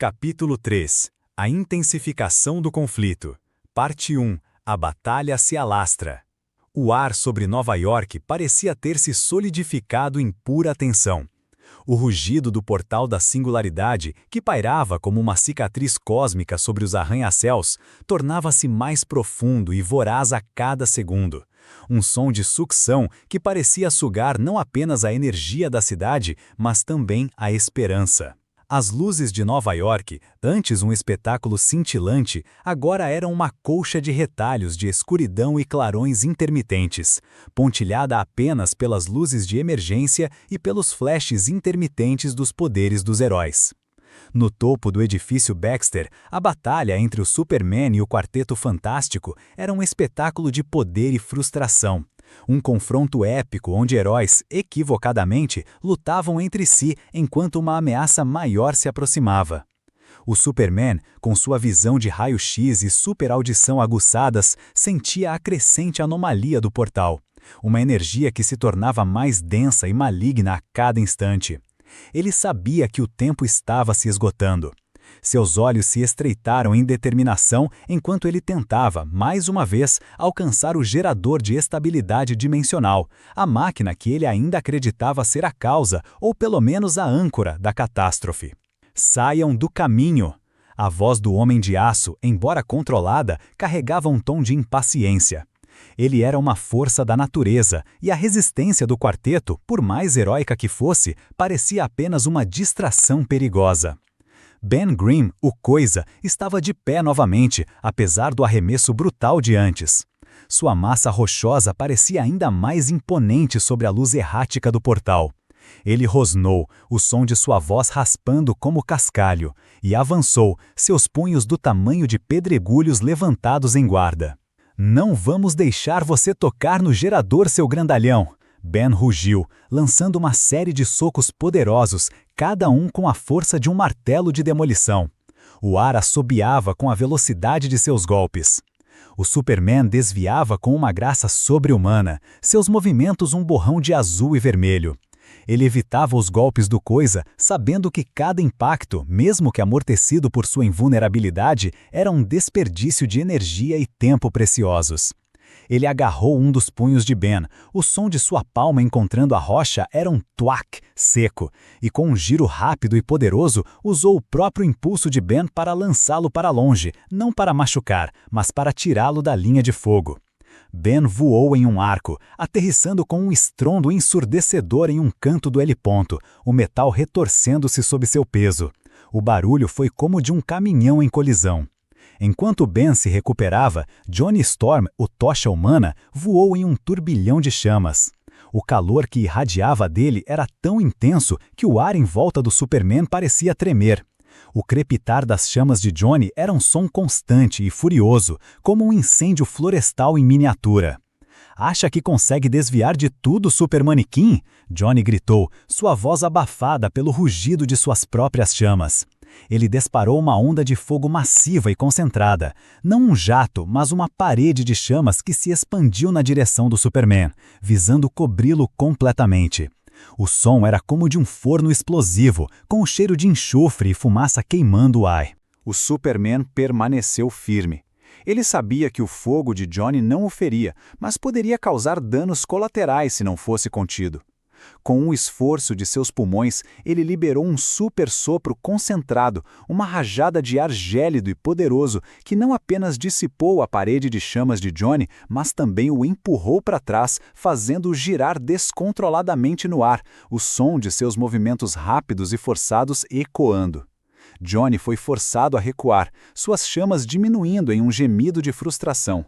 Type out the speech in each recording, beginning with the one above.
Capítulo 3. A intensificação do conflito. Parte 1. A batalha se alastra. O ar sobre Nova York parecia ter se solidificado em pura tensão. O rugido do portal da singularidade, que pairava como uma cicatriz cósmica sobre os arranha-céus, tornava-se mais profundo e voraz a cada segundo. Um som de sucção que parecia sugar não apenas a energia da cidade, mas também a esperança. As luzes de Nova York, antes um espetáculo cintilante, agora eram uma colcha de retalhos de escuridão e clarões intermitentes, pontilhada apenas pelas luzes de emergência e pelos flashes intermitentes dos poderes dos heróis. No topo do edifício Baxter, a batalha entre o Superman e o Quarteto Fantástico era um espetáculo de poder e frustração. Um confronto épico onde heróis, equivocadamente, lutavam entre si enquanto uma ameaça maior se aproximava. O Superman, com sua visão de raio-x e superaudição aguçadas, sentia a crescente anomalia do portal, uma energia que se tornava mais densa e maligna a cada instante. Ele sabia que o tempo estava se esgotando. Seus olhos se estreitaram em determinação enquanto ele tentava, mais uma vez, alcançar o gerador de estabilidade dimensional, a máquina que ele ainda acreditava ser a causa, ou pelo menos a âncora, da catástrofe. Saiam do caminho! A voz do Homem de Aço, embora controlada, carregava um tom de impaciência. Ele era uma força da natureza, e a resistência do quarteto, por mais heróica que fosse, parecia apenas uma distração perigosa. Ben Grimm, o Coisa, estava de pé novamente, apesar do arremesso brutal de antes. Sua massa rochosa parecia ainda mais imponente sobre a luz errática do portal. Ele rosnou, o som de sua voz raspando como cascalho, e avançou, seus punhos do tamanho de pedregulhos levantados em guarda. "Não vamos deixar você tocar no gerador, seu grandalhão!" Ben rugiu, lançando uma série de socos poderosos, cada um com a força de um martelo de demolição. O ar assobiava com a velocidade de seus golpes. O Superman desviava com uma graça sobre-humana, seus movimentos um borrão de azul e vermelho. Ele evitava os golpes do Coisa, sabendo que cada impacto, mesmo que amortecido por sua invulnerabilidade, era um desperdício de energia e tempo preciosos. Ele agarrou um dos punhos de Ben. O som de sua palma encontrando a rocha era um tuac seco, e com um giro rápido e poderoso, usou o próprio impulso de Ben para lançá-lo para longe, não para machucar, mas para tirá-lo da linha de fogo. Ben voou em um arco, aterrissando com um estrondo ensurdecedor em um canto do heliponto, o metal retorcendo-se sob seu peso. O barulho foi como de um caminhão em colisão. Enquanto Ben se recuperava, Johnny Storm, o Tocha Humana, voou em um turbilhão de chamas. O calor que irradiava dele era tão intenso que o ar em volta do Superman parecia tremer. O crepitar das chamas de Johnny era um som constante e furioso, como um incêndio florestal em miniatura. "Acha que consegue desviar de tudo, Supermanequim?" Johnny gritou, sua voz abafada pelo rugido de suas próprias chamas. Ele disparou uma onda de fogo massiva e concentrada, não um jato, mas uma parede de chamas que se expandiu na direção do Superman, visando cobri-lo completamente. O som era como de um forno explosivo, com o cheiro de enxofre e fumaça queimando o ar. O Superman permaneceu firme. Ele sabia que o fogo de Johnny não o feria, mas poderia causar danos colaterais se não fosse contido. Com o esforço de seus pulmões, ele liberou um super sopro concentrado, uma rajada de ar gélido e poderoso que não apenas dissipou a parede de chamas de Johnny, mas também o empurrou para trás, fazendo-o girar descontroladamente no ar, o som de seus movimentos rápidos e forçados ecoando. Johnny foi forçado a recuar, suas chamas diminuindo em um gemido de frustração.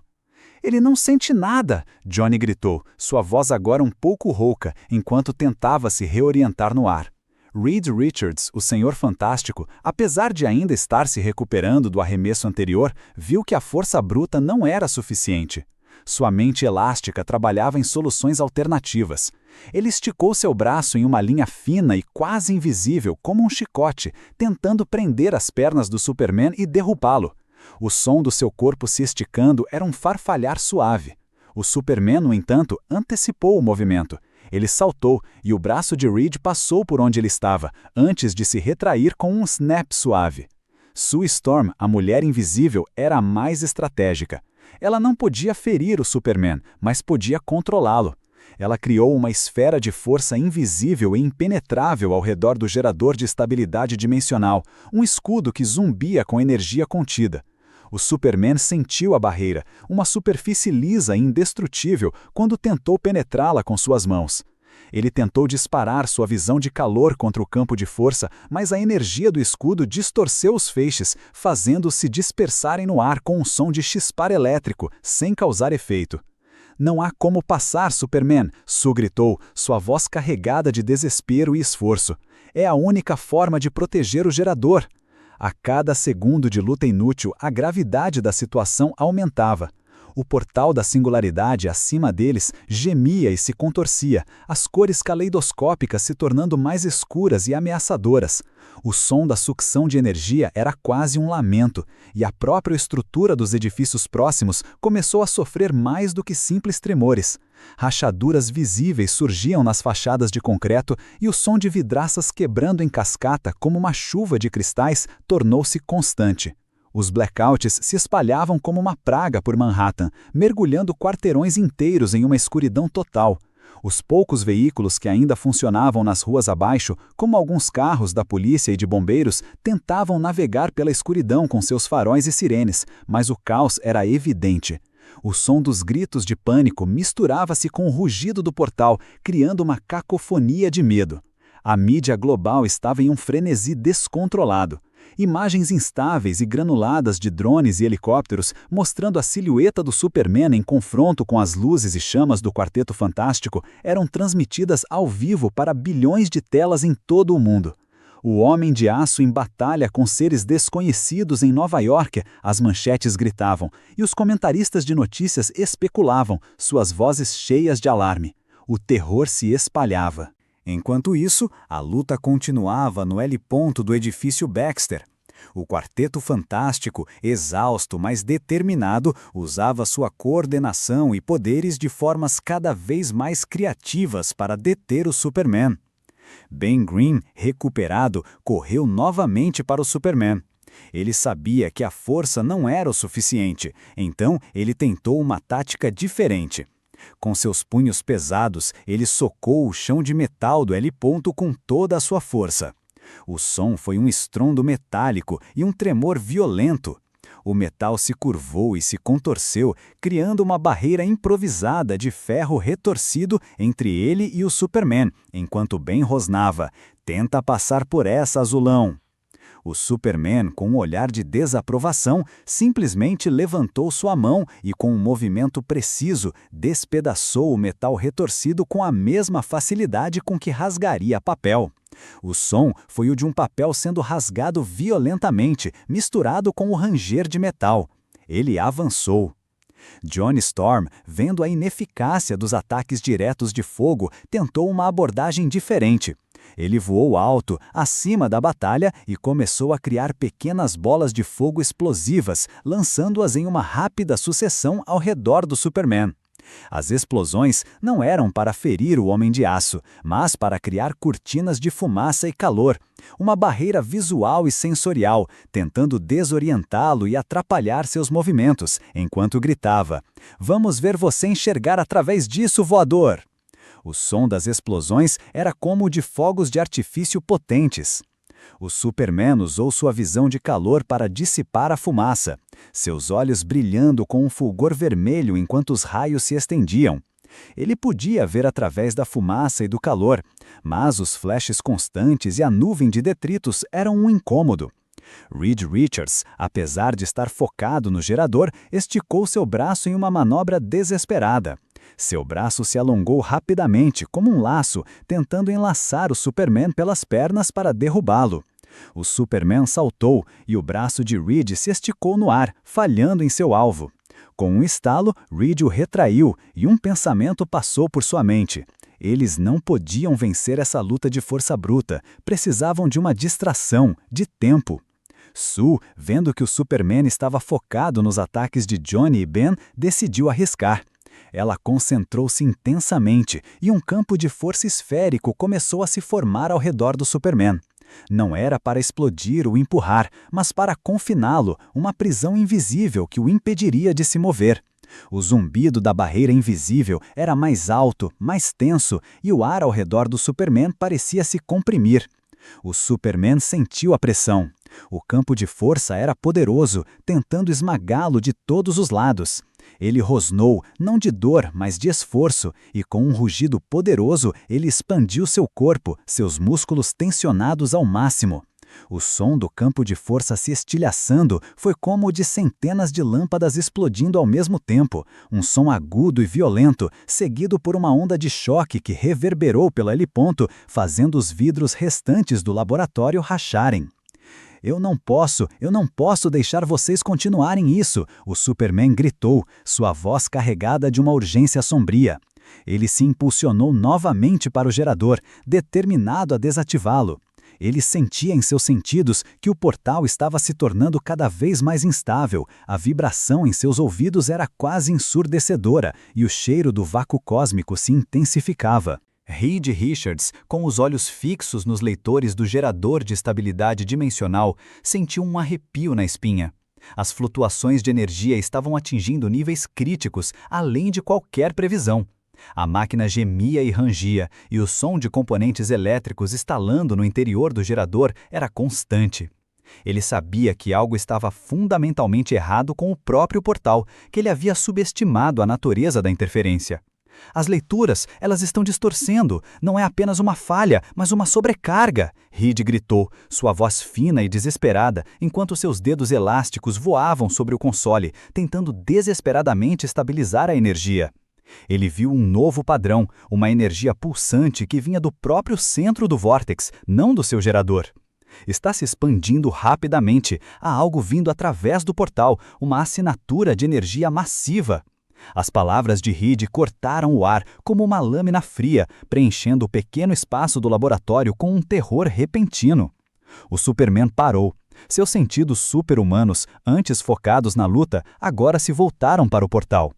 "Ele não sente nada!" Johnny gritou, sua voz agora um pouco rouca, enquanto tentava se reorientar no ar. Reed Richards, o Senhor Fantástico, apesar de ainda estar se recuperando do arremesso anterior, viu que a força bruta não era suficiente. Sua mente elástica trabalhava em soluções alternativas. Ele esticou seu braço em uma linha fina e quase invisível, como um chicote, tentando prender as pernas do Superman e derrubá-lo. O som do seu corpo se esticando era um farfalhar suave. O Superman, no entanto, antecipou o movimento. Ele saltou e o braço de Reed passou por onde ele estava, antes de se retrair com um snap suave. Sue Storm, a mulher invisível, era a mais estratégica. Ela não podia ferir o Superman, mas podia controlá-lo. Ela criou uma esfera de força invisível e impenetrável ao redor do gerador de estabilidade dimensional, um escudo que zumbia com energia contida. O Superman sentiu a barreira, uma superfície lisa e indestrutível, quando tentou penetrá-la com suas mãos. Ele tentou disparar sua visão de calor contra o campo de força, mas a energia do escudo distorceu os feixes, fazendo-os se dispersarem no ar com um som de chispar elétrico, sem causar efeito. "Não há como passar, Superman!" Sue gritou, sua voz carregada de desespero e esforço. "É a única forma de proteger o gerador." A cada segundo de luta inútil, a gravidade da situação aumentava. O portal da singularidade acima deles gemia e se contorcia, as cores caleidoscópicas se tornando mais escuras e ameaçadoras. O som da sucção de energia era quase um lamento, e a própria estrutura dos edifícios próximos começou a sofrer mais do que simples tremores. Rachaduras visíveis surgiam nas fachadas de concreto e o som de vidraças quebrando em cascata como uma chuva de cristais tornou-se constante. Os blackouts se espalhavam como uma praga por Manhattan, mergulhando quarteirões inteiros em uma escuridão total. Os poucos veículos que ainda funcionavam nas ruas abaixo, como alguns carros da polícia e de bombeiros, tentavam navegar pela escuridão com seus faróis e sirenes, mas o caos era evidente. O som dos gritos de pânico misturava-se com o rugido do portal, criando uma cacofonia de medo. A mídia global estava em um frenesi descontrolado. Imagens instáveis e granuladas de drones e helicópteros mostrando a silhueta do Superman em confronto com as luzes e chamas do Quarteto Fantástico eram transmitidas ao vivo para bilhões de telas em todo o mundo. O Homem de Aço em batalha com seres desconhecidos em Nova York, as manchetes gritavam, e os comentaristas de notícias especulavam, suas vozes cheias de alarme. O terror se espalhava. Enquanto isso, a luta continuava no L ponto do edifício Baxter. O Quarteto Fantástico, exausto, mas determinado, usava sua coordenação e poderes de formas cada vez mais criativas para deter o Superman. Ben Grimm, recuperado, correu novamente para o Superman. Ele sabia que a força não era o suficiente, então ele tentou uma tática diferente. Com seus punhos pesados, ele socou o chão de metal do L ponto com toda a sua força. O som foi um estrondo metálico e um tremor violento. O metal se curvou e se contorceu, criando uma barreira improvisada de ferro retorcido entre ele e o Superman, enquanto Ben rosnava: "Tenta passar por essa, azulão." O Superman, com um olhar de desaprovação, simplesmente levantou sua mão e, com um movimento preciso, despedaçou o metal retorcido com a mesma facilidade com que rasgaria papel. O som foi o de um papel sendo rasgado violentamente, misturado com o ranger de metal. Ele avançou. Johnny Storm, vendo a ineficácia dos ataques diretos de fogo, tentou uma abordagem diferente. Ele voou alto, acima da batalha, e começou a criar pequenas bolas de fogo explosivas, lançando-as em uma rápida sucessão ao redor do Superman. As explosões não eram para ferir o Homem de Aço, mas para criar cortinas de fumaça e calor, uma barreira visual e sensorial, tentando desorientá-lo e atrapalhar seus movimentos, enquanto gritava: "Vamos ver você enxergar através disso, voador!" O som das explosões era como o de fogos de artifício potentes. O Superman usou sua visão de calor para dissipar a fumaça, seus olhos brilhando com um fulgor vermelho enquanto os raios se estendiam. Ele podia ver através da fumaça e do calor, mas os flashes constantes e a nuvem de detritos eram um incômodo. Reed Richards, apesar de estar focado no gerador, esticou seu braço em uma manobra desesperada. Seu braço se alongou rapidamente, como um laço, tentando enlaçar o Superman pelas pernas para derrubá-lo. O Superman saltou e o braço de Reed se esticou no ar, falhando em seu alvo. Com um estalo, Reed o retraiu e um pensamento passou por sua mente. Eles não podiam vencer essa luta de força bruta, precisavam de uma distração, de tempo. Sue, vendo que o Superman estava focado nos ataques de Johnny e Ben, decidiu arriscar. Ela concentrou-se intensamente e um campo de força esférico começou a se formar ao redor do Superman. Não era para explodir ou empurrar, mas para confiná-lo, uma prisão invisível que o impediria de se mover. O zumbido da barreira invisível era mais alto, mais tenso, e o ar ao redor do Superman parecia se comprimir. O Superman sentiu a pressão. O campo de força era poderoso, tentando esmagá-lo de todos os lados. Ele rosnou, não de dor, mas de esforço, e com um rugido poderoso, ele expandiu seu corpo, seus músculos tensionados ao máximo. O som do campo de força se estilhaçando foi como o de centenas de lâmpadas explodindo ao mesmo tempo, um som agudo e violento, seguido por uma onda de choque que reverberou pelo heliponto, fazendo os vidros restantes do laboratório racharem. Eu não posso deixar vocês continuarem isso, o Superman gritou, sua voz carregada de uma urgência sombria. Ele se impulsionou novamente para o gerador, determinado a desativá-lo. Ele sentia em seus sentidos que o portal estava se tornando cada vez mais instável, a vibração em seus ouvidos era quase ensurdecedora e o cheiro do vácuo cósmico se intensificava. Reed Richards, com os olhos fixos nos leitores do gerador de estabilidade dimensional, sentiu um arrepio na espinha. As flutuações de energia estavam atingindo níveis críticos, além de qualquer previsão. A máquina gemia e rangia, e o som de componentes elétricos estalando no interior do gerador era constante. Ele sabia que algo estava fundamentalmente errado com o próprio portal, que ele havia subestimado a natureza da interferência. As leituras, elas estão distorcendo, não é apenas uma falha, mas uma sobrecarga, Reed gritou, sua voz fina e desesperada, enquanto seus dedos elásticos voavam sobre o console, tentando desesperadamente estabilizar a energia. Ele viu um novo padrão, uma energia pulsante que vinha do próprio centro do vórtex, não do seu gerador. Está se expandindo rapidamente, há algo vindo através do portal, uma assinatura de energia massiva. As palavras de Reed cortaram o ar como uma lâmina fria, preenchendo o pequeno espaço do laboratório com um terror repentino. O Superman parou. Seus sentidos super-humanos, antes focados na luta, agora se voltaram para o portal.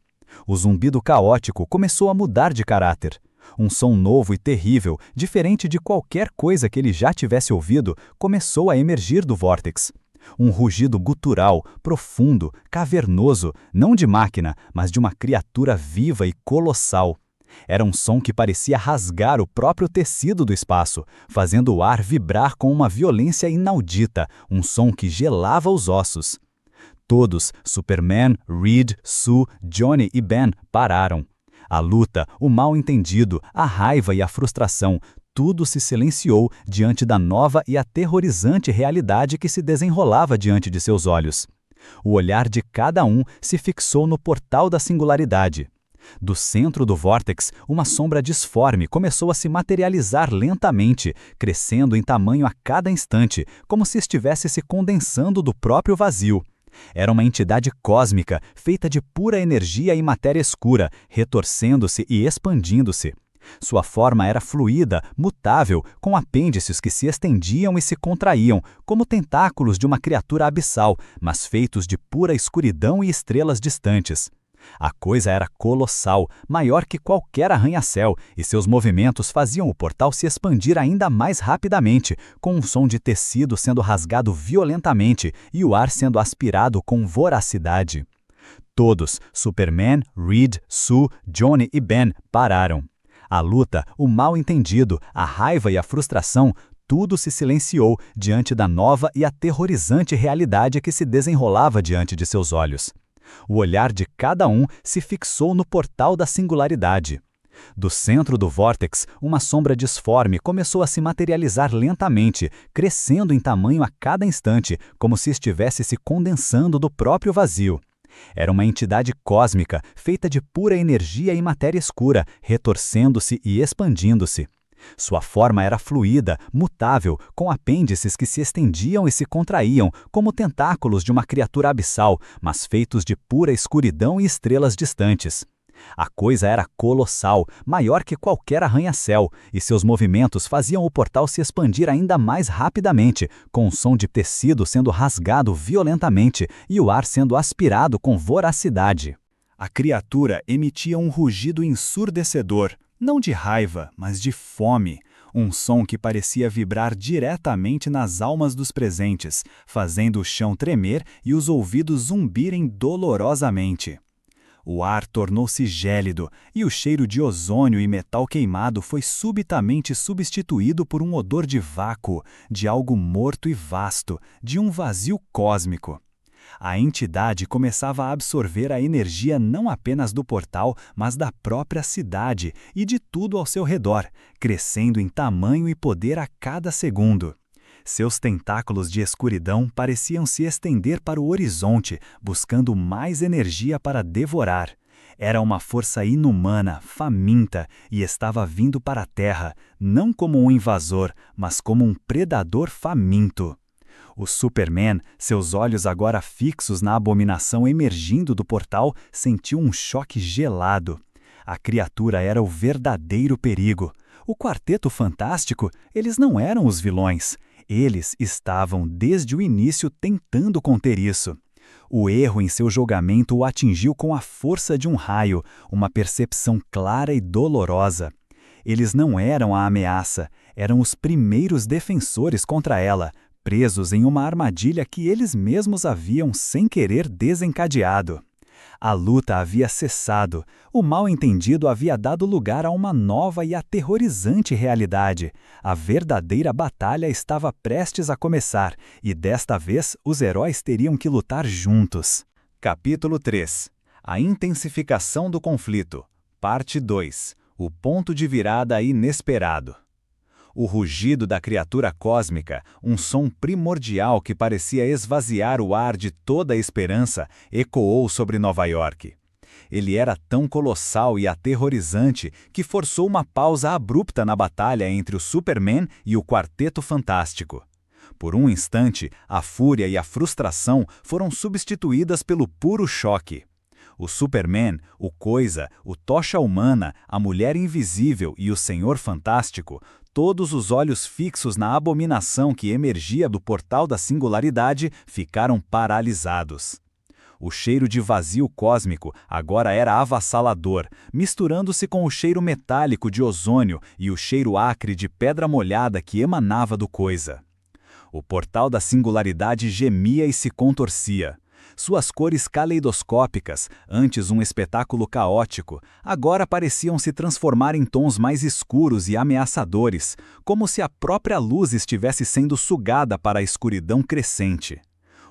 O zumbido caótico começou a mudar de caráter. Um som novo e terrível, diferente de qualquer coisa que ele já tivesse ouvido, começou a emergir do vórtex. Um rugido gutural, profundo, cavernoso, não de máquina, mas de uma criatura viva e colossal. Era um som que parecia rasgar o próprio tecido do espaço, fazendo o ar vibrar com uma violência inaudita, um som que gelava os ossos. Todos, Superman, Reed, Sue, Johnny e Ben, pararam. A luta, o mal-entendido, a raiva e a frustração, tudo se silenciou diante da nova e aterrorizante realidade que se desenrolava diante de seus olhos. O olhar de cada um se fixou no portal da singularidade. Do centro do vórtex, uma sombra disforme começou a se materializar lentamente, crescendo em tamanho a cada instante, como se estivesse se condensando do próprio vazio. Era uma entidade cósmica, feita de pura energia e matéria escura, retorcendo-se e expandindo-se. Sua forma era fluida, mutável, com apêndices que se estendiam e se contraíam, como tentáculos de uma criatura abissal, mas feitos de pura escuridão e estrelas distantes. A coisa era colossal, maior que qualquer arranha-céu, e seus movimentos faziam o portal se expandir ainda mais rapidamente, com um som de tecido sendo rasgado violentamente e o ar sendo aspirado com voracidade. Todos, Superman, Reed, Sue, Johnny e Ben, pararam. A luta, o mal-entendido, a raiva e a frustração, tudo se silenciou diante da nova e aterrorizante realidade que se desenrolava diante de seus olhos. O olhar de cada um se fixou no portal da singularidade. Do centro do vórtex, uma sombra disforme começou a se materializar lentamente, crescendo em tamanho a cada instante, como se estivesse se condensando do próprio vazio. Era uma entidade cósmica, feita de pura energia e matéria escura, retorcendo-se e expandindo-se. Sua forma era fluida, mutável, com apêndices que se estendiam e se contraíam, como tentáculos de uma criatura abissal, mas feitos de pura escuridão e estrelas distantes. A coisa era colossal, maior que qualquer arranha-céu, e seus movimentos faziam o portal se expandir ainda mais rapidamente, com o som de tecido sendo rasgado violentamente e o ar sendo aspirado com voracidade. A criatura emitia um rugido ensurdecedor, não de raiva, mas de fome, Um som que parecia vibrar diretamente nas almas dos presentes, fazendo o chão tremer e os ouvidos zumbirem dolorosamente. O ar tornou-se gélido e o cheiro de ozônio e metal queimado foi subitamente substituído por um odor de vácuo, de algo morto e vasto, de um vazio cósmico. A entidade começava a absorver a energia não apenas do portal, mas da própria cidade e de tudo ao seu redor, crescendo em tamanho e poder a cada segundo. Seus tentáculos de escuridão pareciam se estender para o horizonte, buscando mais energia para devorar. Era uma força inumana, faminta, e estava vindo para a Terra, não como um invasor, mas como um predador faminto. O Superman, seus olhos agora fixos na abominação emergindo do portal, sentiu um choque gelado. A criatura era o verdadeiro perigo. O Quarteto Fantástico, eles não eram os vilões. Eles estavam, desde o início, tentando conter isso. O erro em seu julgamento o atingiu com a força de um raio, uma percepção clara e dolorosa. Eles não eram a ameaça, eram os primeiros defensores contra ela, presos em uma armadilha que eles mesmos haviam, sem querer, desencadeado. A luta havia cessado, o mal-entendido havia dado lugar a uma nova e aterrorizante realidade. A verdadeira batalha estava prestes a começar, e desta vez os heróis teriam que lutar juntos. Capítulo 3. A intensificação do conflito. Parte 2. O ponto de virada inesperado. O rugido da criatura cósmica, um som primordial que parecia esvaziar o ar de toda a esperança, ecoou sobre Nova York. Ele era tão colossal e aterrorizante que forçou uma pausa abrupta na batalha entre o Superman e o Quarteto Fantástico. Por um instante, a fúria e a frustração foram substituídas pelo puro choque. O Superman, o Coisa, o Tocha Humana, a Mulher Invisível e o Senhor Fantástico, todos os olhos fixos na abominação que emergia do portal da singularidade, ficaram paralisados. O cheiro de vazio cósmico agora era avassalador, misturando-se com o cheiro metálico de ozônio e o cheiro acre de pedra molhada que emanava do Coisa. O portal da singularidade gemia e se contorcia. Suas cores caleidoscópicas, antes um espetáculo caótico, agora pareciam se transformar em tons mais escuros e ameaçadores, como se a própria luz estivesse sendo sugada para a escuridão crescente.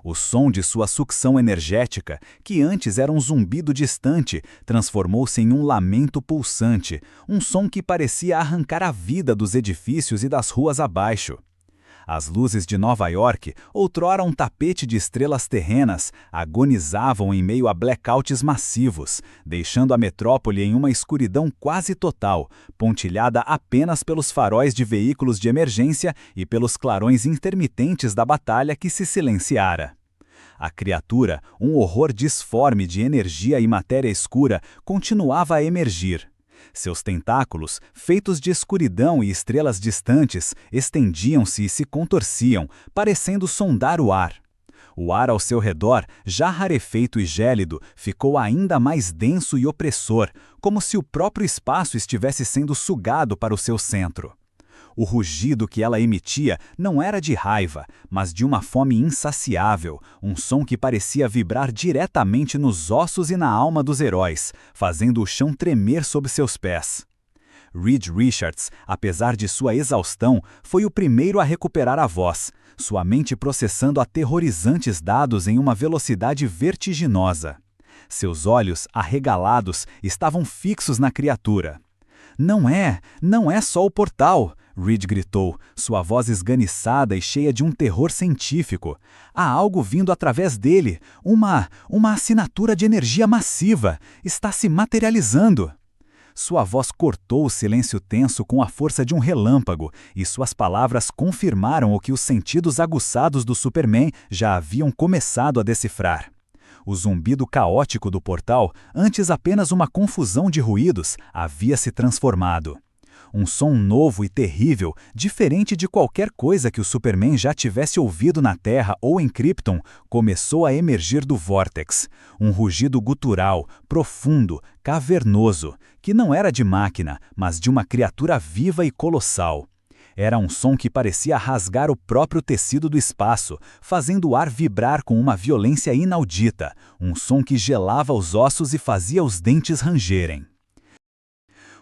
O som de sua sucção energética, que antes era um zumbido distante, transformou-se em um lamento pulsante, um som que parecia arrancar a vida dos edifícios e das ruas abaixo. As luzes de Nova York, outrora um tapete de estrelas terrenas, agonizavam em meio a blackouts massivos, deixando a metrópole em uma escuridão quase total, pontilhada apenas pelos faróis de veículos de emergência e pelos clarões intermitentes da batalha que se silenciara. A criatura, um horror disforme de energia e matéria escura, continuava a emergir. Seus tentáculos, feitos de escuridão e estrelas distantes, estendiam-se e se contorciam, parecendo sondar o ar. O ar ao seu redor, já rarefeito e gélido, ficou ainda mais denso e opressor, como se o próprio espaço estivesse sendo sugado para o seu centro. O rugido que ela emitia não era de raiva, mas de uma fome insaciável, um som que parecia vibrar diretamente nos ossos e na alma dos heróis, fazendo o chão tremer sob seus pés. Reed Richards, apesar de sua exaustão, foi o primeiro a recuperar a voz, sua mente processando aterrorizantes dados em uma velocidade vertiginosa. Seus olhos, arregalados, estavam fixos na criatura. Não é só o portal!" Reed gritou, sua voz esganiçada e cheia de um terror científico. "Há algo vindo através dele, uma assinatura de energia massiva. Está se materializando." Sua voz cortou o silêncio tenso com a força de um relâmpago, e suas palavras confirmaram o que os sentidos aguçados do Superman já haviam começado a decifrar. O zumbido caótico do portal, antes apenas uma confusão de ruídos, havia se transformado. Um som novo e terrível, diferente de qualquer coisa que o Superman já tivesse ouvido na Terra ou em Krypton, começou a emergir do vórtex. Um rugido gutural, profundo, cavernoso, que não era de máquina, mas de uma criatura viva e colossal. Era um som que parecia rasgar o próprio tecido do espaço, fazendo o ar vibrar com uma violência inaudita, um som que gelava os ossos e fazia os dentes rangerem.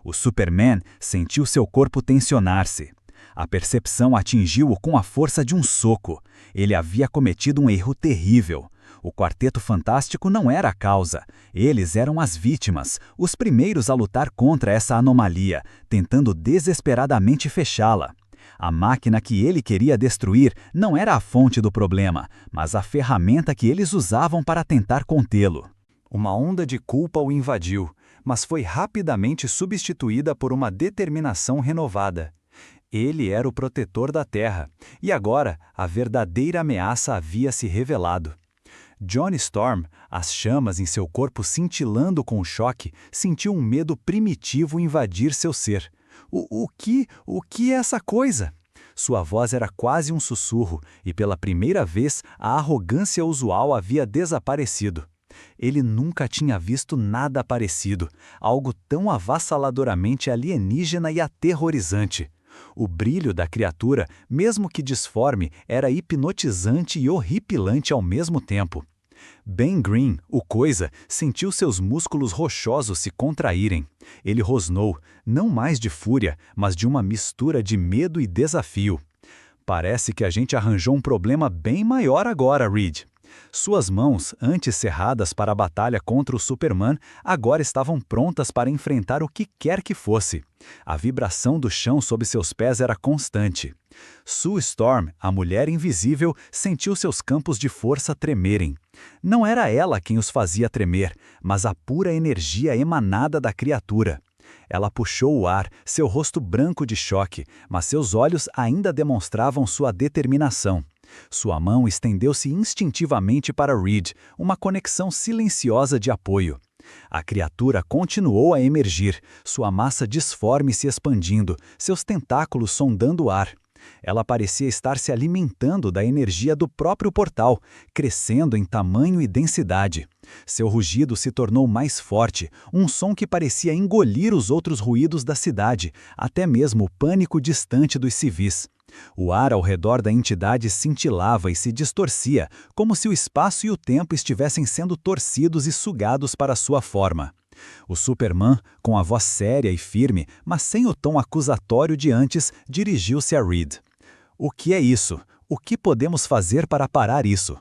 O Superman sentiu seu corpo tensionar-se. A percepção atingiu-o com a força de um soco. Ele havia cometido um erro terrível. O Quarteto Fantástico não era a causa. Eles eram as vítimas, os primeiros a lutar contra essa anomalia, tentando desesperadamente fechá-la. A máquina que ele queria destruir não era a fonte do problema, mas a ferramenta que eles usavam para tentar contê-lo. Uma onda de culpa o invadiu, mas foi rapidamente substituída por uma determinação renovada. Ele era o protetor da Terra, e agora a verdadeira ameaça havia se revelado. Johnny Storm, as chamas em seu corpo cintilando com o choque, sentiu um medo primitivo invadir seu ser. O que é essa coisa? Sua voz era quase um sussurro, e pela primeira vez a arrogância usual havia desaparecido. Ele nunca tinha visto nada parecido, algo tão avassaladoramente alienígena e aterrorizante. O brilho da criatura, mesmo que disforme, era hipnotizante e horripilante ao mesmo tempo. Ben Green, o Coisa, sentiu seus músculos rochosos se contraírem. Ele rosnou, não mais de fúria, mas de uma mistura de medo e desafio. Parece que a gente arranjou um problema bem maior agora, Reed. Suas mãos, antes cerradas para a batalha contra o Superman, agora estavam prontas para enfrentar o que quer que fosse. A vibração do chão sob seus pés era constante. Sue Storm, a mulher invisível, sentiu seus campos de força tremerem. Não era ela quem os fazia tremer, mas a pura energia emanada da criatura. Ela puxou o ar, seu rosto branco de choque, mas seus olhos ainda demonstravam sua determinação. Sua mão estendeu-se instintivamente para Reed, uma conexão silenciosa de apoio. A criatura continuou a emergir, sua massa disforme se expandindo, seus tentáculos sondando o ar. Ela parecia estar se alimentando da energia do próprio portal, crescendo em tamanho e densidade. Seu rugido se tornou mais forte, um som que parecia engolir os outros ruídos da cidade, até mesmo o pânico distante dos civis. O ar ao redor da entidade cintilava e se distorcia, como se o espaço e o tempo estivessem sendo torcidos e sugados para sua forma. O Superman, com a voz séria e firme, mas sem o tom acusatório de antes, dirigiu-se a Reed. O que é isso? O que podemos fazer para parar isso?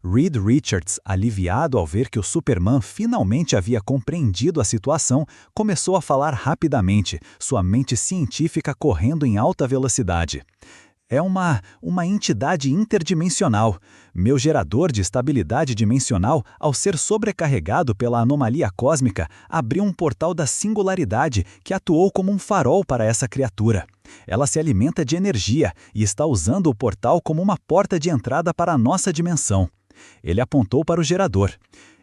Reed Richards, aliviado ao ver que o Superman finalmente havia compreendido a situação, começou a falar rapidamente, sua mente científica correndo em alta velocidade. É uma entidade interdimensional. Meu gerador de estabilidade dimensional, ao ser sobrecarregado pela anomalia cósmica, abriu um portal da singularidade que atuou como um farol para essa criatura. Ela se alimenta de energia e está usando o portal como uma porta de entrada para a nossa dimensão. Ele apontou para o gerador.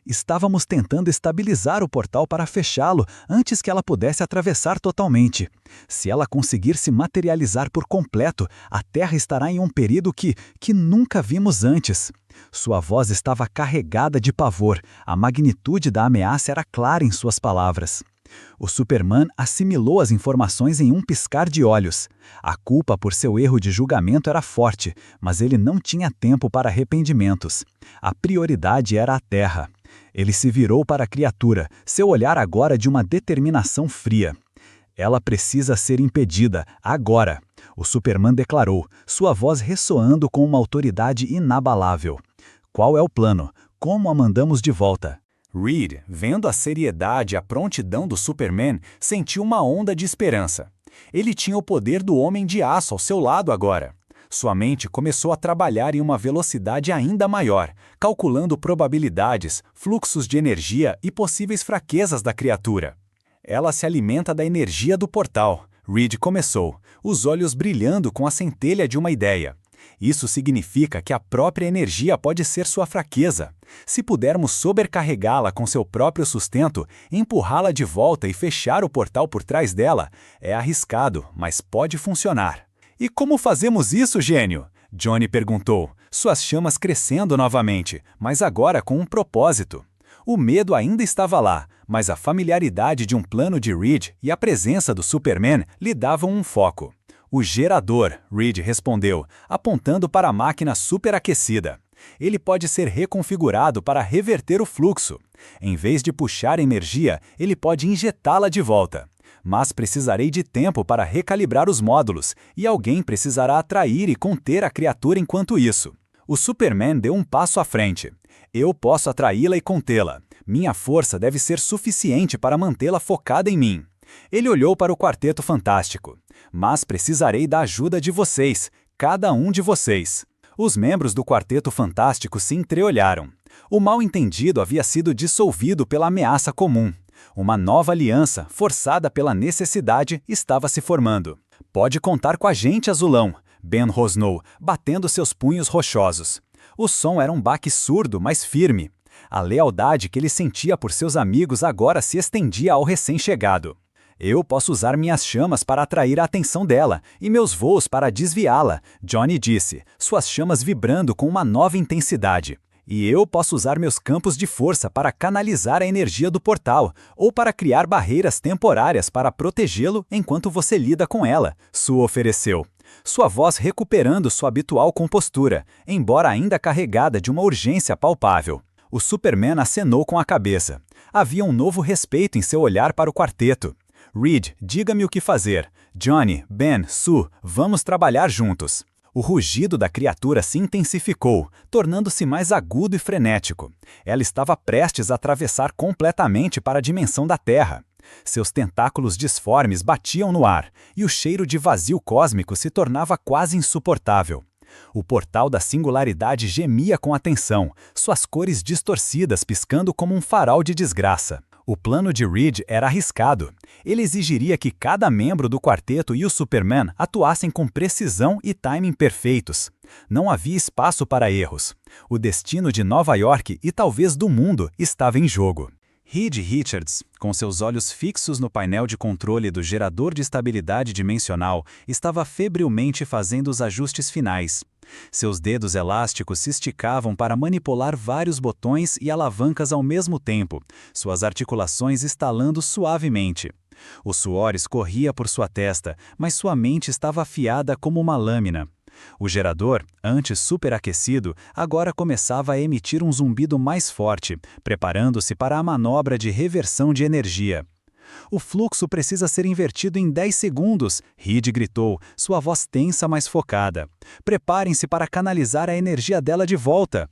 Estávamos tentando estabilizar o portal para fechá-lo antes que ela pudesse atravessar totalmente. Se ela conseguir se materializar por completo, a Terra estará em um período que nunca vimos antes. Sua voz estava carregada de pavor, a magnitude da ameaça era clara em suas palavras. O Superman assimilou as informações em um piscar de olhos. A culpa por seu erro de julgamento era forte, mas ele não tinha tempo para arrependimentos. A prioridade era a Terra. Ele se virou para a criatura, seu olhar agora de uma determinação fria. Ela precisa ser impedida, agora, o Superman declarou, sua voz ressoando com uma autoridade inabalável. Qual é o plano? Como a mandamos de volta? Reed, vendo a seriedade e a prontidão do Superman, sentiu uma onda de esperança. Ele tinha o poder do Homem de Aço ao seu lado agora. Sua mente começou a trabalhar em uma velocidade ainda maior, calculando probabilidades, fluxos de energia e possíveis fraquezas da criatura. Ela se alimenta da energia do portal, Reed começou, os olhos brilhando com a centelha de uma ideia. Isso significa que a própria energia pode ser sua fraqueza. Se pudermos sobrecarregá-la com seu próprio sustento, empurrá-la de volta e fechar o portal por trás dela, é arriscado, mas pode funcionar. E como fazemos isso, gênio? Johnny perguntou, suas chamas crescendo novamente, mas agora com um propósito. O medo ainda estava lá, mas a familiaridade de um plano de Reed e a presença do Superman lhe davam um foco. O gerador, Reed respondeu, apontando para a máquina superaquecida. Ele pode ser reconfigurado para reverter o fluxo. Em vez de puxar energia, ele pode injetá-la de volta. Mas precisarei de tempo para recalibrar os módulos, e alguém precisará atrair e conter a criatura enquanto isso. O Superman deu um passo à frente. Eu posso atraí-la e contê-la. Minha força deve ser suficiente para mantê-la focada em mim. Ele olhou para o Quarteto Fantástico. Mas precisarei da ajuda de vocês, cada um de vocês. Os membros do Quarteto Fantástico se entreolharam. O mal-entendido havia sido dissolvido pela ameaça comum. Uma nova aliança, forçada pela necessidade, estava se formando. Pode contar com a gente, Azulão, Ben rosnou, batendo seus punhos rochosos. O som era um baque surdo, mas firme. A lealdade que ele sentia por seus amigos agora se estendia ao recém-chegado. Eu posso usar minhas chamas para atrair a atenção dela, e meus voos para desviá-la, Johnny disse, suas chamas vibrando com uma nova intensidade. E eu posso usar meus campos de força para canalizar a energia do portal, ou para criar barreiras temporárias para protegê-lo enquanto você lida com ela, Sue ofereceu. Sua voz recuperando sua habitual compostura, embora ainda carregada de uma urgência palpável. O Superman acenou com a cabeça. Havia um novo respeito em seu olhar para o quarteto. Reed, diga-me o que fazer. Johnny, Ben, Sue, vamos trabalhar juntos. O rugido da criatura se intensificou, tornando-se mais agudo e frenético. Ela estava prestes a atravessar completamente para a dimensão da Terra. Seus tentáculos disformes batiam no ar, e o cheiro de vazio cósmico se tornava quase insuportável. O portal da singularidade gemia com a tensão, suas cores distorcidas piscando como um farol de desgraça. O plano de Reed era arriscado. Ele exigiria que cada membro do quarteto e o Superman atuassem com precisão e timing perfeitos. Não havia espaço para erros. O destino de Nova York e talvez do mundo estava em jogo. Reed Richards, com seus olhos fixos no painel de controle do gerador de estabilidade dimensional, estava febrilmente fazendo os ajustes finais. Seus dedos elásticos se esticavam para manipular vários botões e alavancas ao mesmo tempo, suas articulações estalando suavemente. O suor escorria por sua testa, mas sua mente estava afiada como uma lâmina. O gerador, antes superaquecido, agora começava a emitir um zumbido mais forte, preparando-se para a manobra de reversão de energia. O fluxo precisa ser invertido em 10 segundos, Reed gritou, sua voz tensa mas focada. Preparem-se para canalizar a energia dela de volta.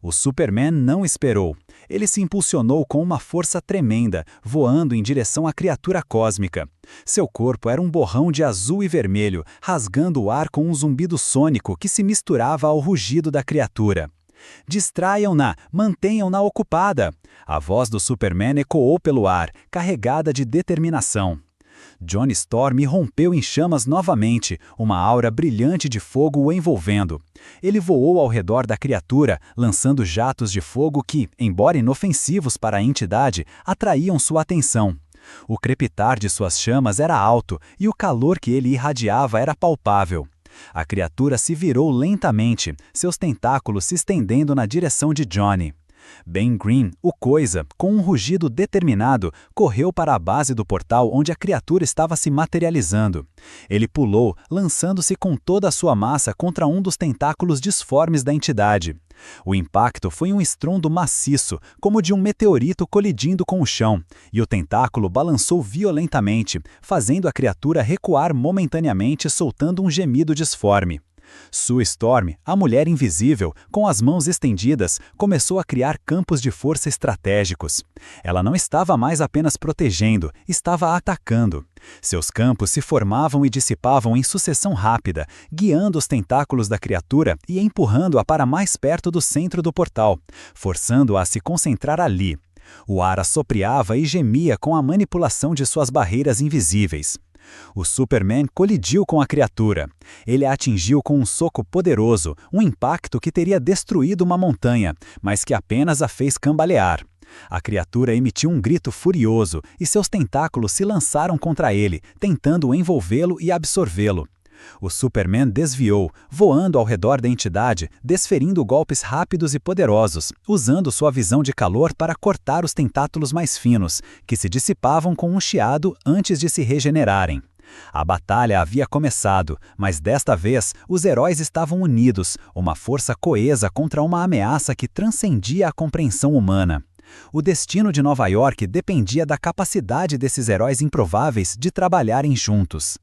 O Superman não esperou. Ele se impulsionou com uma força tremenda, voando em direção à criatura cósmica. Seu corpo era um borrão de azul e vermelho, rasgando o ar com um zumbido sônico que se misturava ao rugido da criatura. Distraiam-na, mantenham-na ocupada. A voz do Superman ecoou pelo ar, carregada de determinação. Johnny Storm rompeu em chamas novamente, uma aura brilhante de fogo o envolvendo. Ele voou ao redor da criatura, lançando jatos de fogo que, embora inofensivos para a entidade, atraíam sua atenção. O crepitar de suas chamas era alto e o calor que ele irradiava era palpável. A criatura se virou lentamente, seus tentáculos se estendendo na direção de Johnny. Ben Green, o Coisa, com um rugido determinado, correu para a base do portal onde a criatura estava se materializando. Ele pulou, lançando-se com toda a sua massa contra um dos tentáculos disformes da entidade. O impacto foi um estrondo maciço, como de um meteorito colidindo com o chão, e o tentáculo balançou violentamente, fazendo a criatura recuar momentaneamente, soltando um gemido disforme. Sue Storm, a mulher invisível, com as mãos estendidas, começou a criar campos de força estratégicos. Ela não estava mais apenas protegendo, estava atacando. Seus campos se formavam e dissipavam em sucessão rápida, guiando os tentáculos da criatura e empurrando-a para mais perto do centro do portal, forçando-a a se concentrar ali. O ar assopreava e gemia com a manipulação de suas barreiras invisíveis. O Superman colidiu com a criatura. Ele a atingiu com um soco poderoso, um impacto que teria destruído uma montanha, mas que apenas a fez cambalear. A criatura emitiu um grito furioso e seus tentáculos se lançaram contra ele, tentando envolvê-lo e absorvê-lo. O Superman desviou, voando ao redor da entidade, desferindo golpes rápidos e poderosos, usando sua visão de calor para cortar os tentáculos mais finos, que se dissipavam com um chiado antes de se regenerarem. A batalha havia começado, mas desta vez os heróis estavam unidos, uma força coesa contra uma ameaça que transcendia a compreensão humana. O destino de Nova York dependia da capacidade desses heróis improváveis de trabalharem juntos.